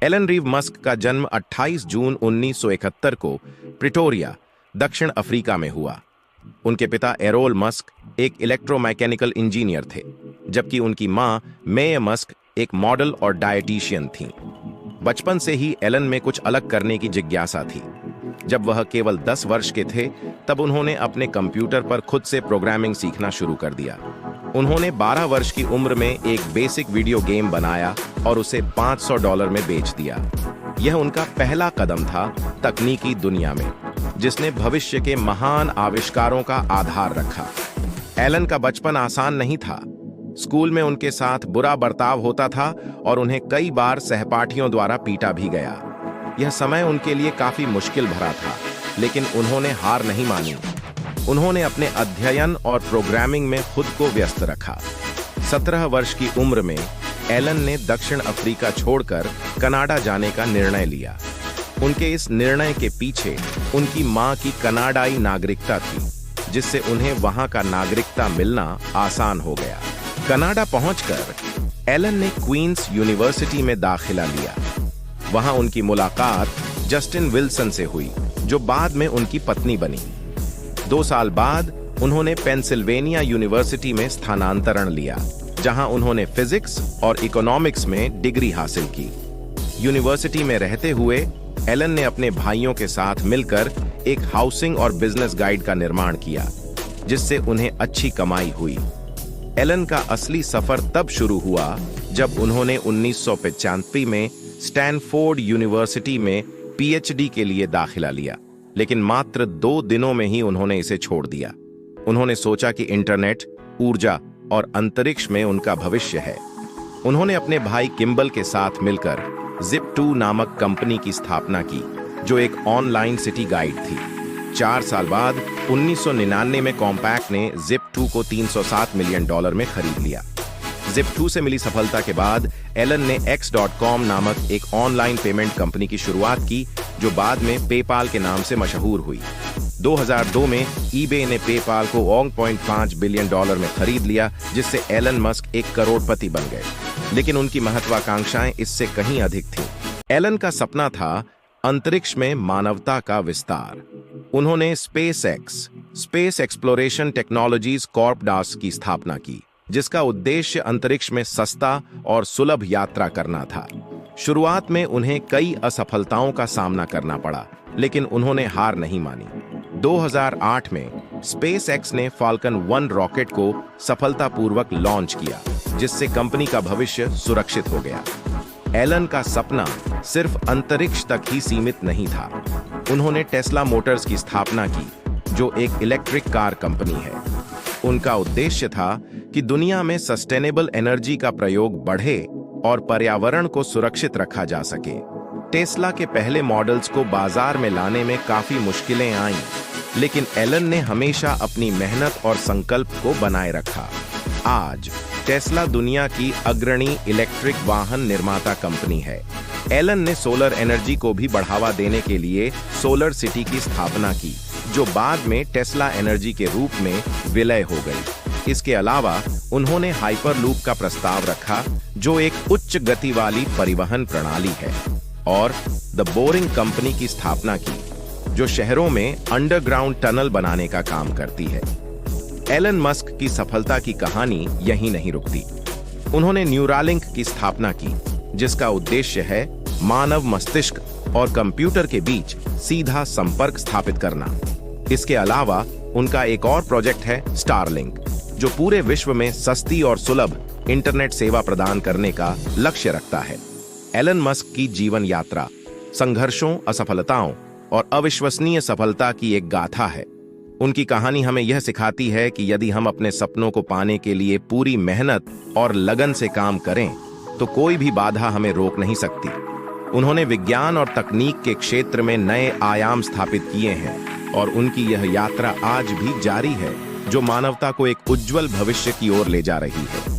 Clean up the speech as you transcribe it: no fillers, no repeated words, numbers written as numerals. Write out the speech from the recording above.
Elon रीव Musk का जन्म 28 जून 1971 को प्रिटोरिया, दक्षिण अफ्रीका में हुआ। उनके पिता एरोल मस्क एक इलेक्ट्रोमैकेनिकल इंजीनियर थे, जबकि उनकी मां मे मस्क एक मॉडल और डायटीशियन थीं। बचपन से ही एलन में कुछ अलग करने की जिज्ञासा थी। जब वह केवल 10 वर्ष के थे, तब उन्होंने अपने कंप्यूटर पर खुद से प्रोग्रामिंग सीखना शुरू कर दिया। उन्होंने 12 वर्ष की उम्र में एक बेसिक वीडियो गेम बनाया और उसे $500 में बेच दिया। यह उनका पहला कदम था तकनीकी दुनिया में, जिसने भविष्य के महान आविष्कारों का आधार रखा। एलन का बचपन आसान नहीं था। स्कूल में उनके साथ बुरा बर्ताव होता था और उन्हें कई बार सहपाठियों द्वारा पीटा भी गया। यह समय उनके लिए काफी मुश्किल भरा था, लेकिन उन्होंने हार नहीं मानी। उन्होंने अपने अध्ययन और प्रोग्रामिंग में खुद को व्यस्त रखा। 17 वर्ष की उम्र में एलन ने दक्षिण अफ्रीका छोड़कर कनाडा जाने का निर्णय लिया। उनके इस निर्णय के पीछे उनकी मां की कनाडाई नागरिकता थी, जिससे उन्हें वहां का नागरिकता मिलना आसान हो गया। कनाडा पहुंचकर एलन ने क्वींस यूनिवर्सिटी में दाखिला लिया। वहां उनकी मुलाकात जस्टिन विल्सन से हुई, जो बाद में उनकी पत्नी बनी। 2 साल बाद उन्होंने पेंसिल्वेनिया यूनिवर्सिटी में स्थानांतरण लिया, जहां उन्होंने फिजिक्स और इकोनॉमिक्स में डिग्री हासिल की। यूनिवर्सिटी में रहते हुए एलन ने अपने भाइयों के साथ मिलकर एक हाउसिंग और बिजनेस गाइड का निर्माण किया, जिससे उन्हें अच्छी कमाई हुई। एलन का असली सफर तब शुरू हुआ जब उन्होंने 1995 में स्टैनफोर्ड यूनिवर्सिटी में पीएचडी के लिए दाखिला लिया, लेकिन मात्र 2 दिनों में ही उन्होंने इसे छोड़ दिया। उन्होंने सोचा कि इंटरनेट, ऊर्जा और अंतरिक्ष में उनका भविष्य है। उन्होंने अपने भाई किम्बल के साथ मिलकर Zip2 नामक कंपनी की स्थापना की, जो एक ऑनलाइन सिटी गाइड थी। 4 साल बाद 1999 में कॉम्पैक्ट ने Zip2 को $307 मिलियन में खरीद लिया। Zip2 से मिली सफलता के बाद एलन ने X.com नामक एक ऑनलाइन पेमेंट कंपनी की शुरुआत की, जो बाद में पेपाल के नाम से मशहूर हुई। 2002 में eBay ने पेपाल को $1.5 बिलियन में खरीद लिया, जिससे एलन मस्क एक करोड़पति बन गए। लेकिन उनकी महत्वाकांक्षाएं इससे कहीं अधिक थीं। एलन का सपना था अंतरिक्ष में मानवता का विस्तार। उन्होंने space exploration technologies Corp dance की स्थापना की, जिसका उद्देश्य अंतरिक्ष में सस्ता और सुलभ यात्रा करना था। शुरुआत में उन्हें कई असफलताओं का सामना करना पड़ा, लेकिन उन्होंने हार नहीं मानी। 2008 में SpaceX ने फाल्कन 1 रॉकेट को सफलतापूर्वक लॉन्च किया, जिससे कंपनी का भविष्य सुरक्षित हो गया। एलन का सपना सिर्फ अंतरिक्ष तक ही सीमित नहीं था। उन्होंने टेस्ला मोटर्स की स्थापना की, जो एक इलेक्ट्रिक कार कंपनी है। उनका उद्देश्य था कि दुनिया में सस्टेनेबल एनर्जी का प्रयोग बढ़े और पर्यावरण को सुरक्षित रखा जा सके। टेस्ला के पहले मॉडल्स को बाजार में लाने में काफी मुश्किलें आईं, लेकिन एलन ने हमेशा अपनी मेहनत और संकल्प को बनाए रखा। आज टेस्ला दुनिया की अग्रणी इलेक्ट्रिक वाहन निर्माता कंपनी है। एलन ने सोलर एनर्जी को भी बढ़ावा देने के लिए सोलर सिटी की स्थापना की, जो बाद में टेस्ला एनर्जी के रूप में विलय हो गई। इसके अलावा उन्होंने हाइपरलूप का प्रस्ताव रखा, जो एक उच्च गति वाली परिवहन प्रणाली है, और द बोरिंग कंपनी की स्थापना की, जो शहरों में अंडरग्राउंड टनल बनाने का काम करती है। एलन मस्क की सफलता की कहानी यहीं नहीं रुकती। उन्होंने न्यूरालिंक की स्थापना की, जिसका उद्देश्य है मानव मस्तिष्क और कंप्यूटर के बीच सीधा संपर्क स्थापित करना। इसके अलावा उनका एक और प्रोजेक्ट है स्टारलिंक, जो पूरे विश्व में सस्ती और सुलभ इंटरनेट सेवा प्रदान करने का लक्ष्य रखता है। एलन मस्क की जीवन यात्रा संघर्षों, असफलताओं और अविश्वसनीय सफलता की एक गाथा है। उनकी कहानी हमें यह सिखाती है कि यदि हम अपने सपनों को पाने के लिए पूरी मेहनत और लगन से काम करें, तो कोई भी बाधा हमें रोक नहीं सकती। उन्होंने विज्ञान और तकनीक के क्षेत्र में नए आयाम स्थापित किए हैं, और उनकी यह यात्रा आज भी जारी है, जो मानवता को एक उज्जवल भविष्य की ओर ले जा रही है।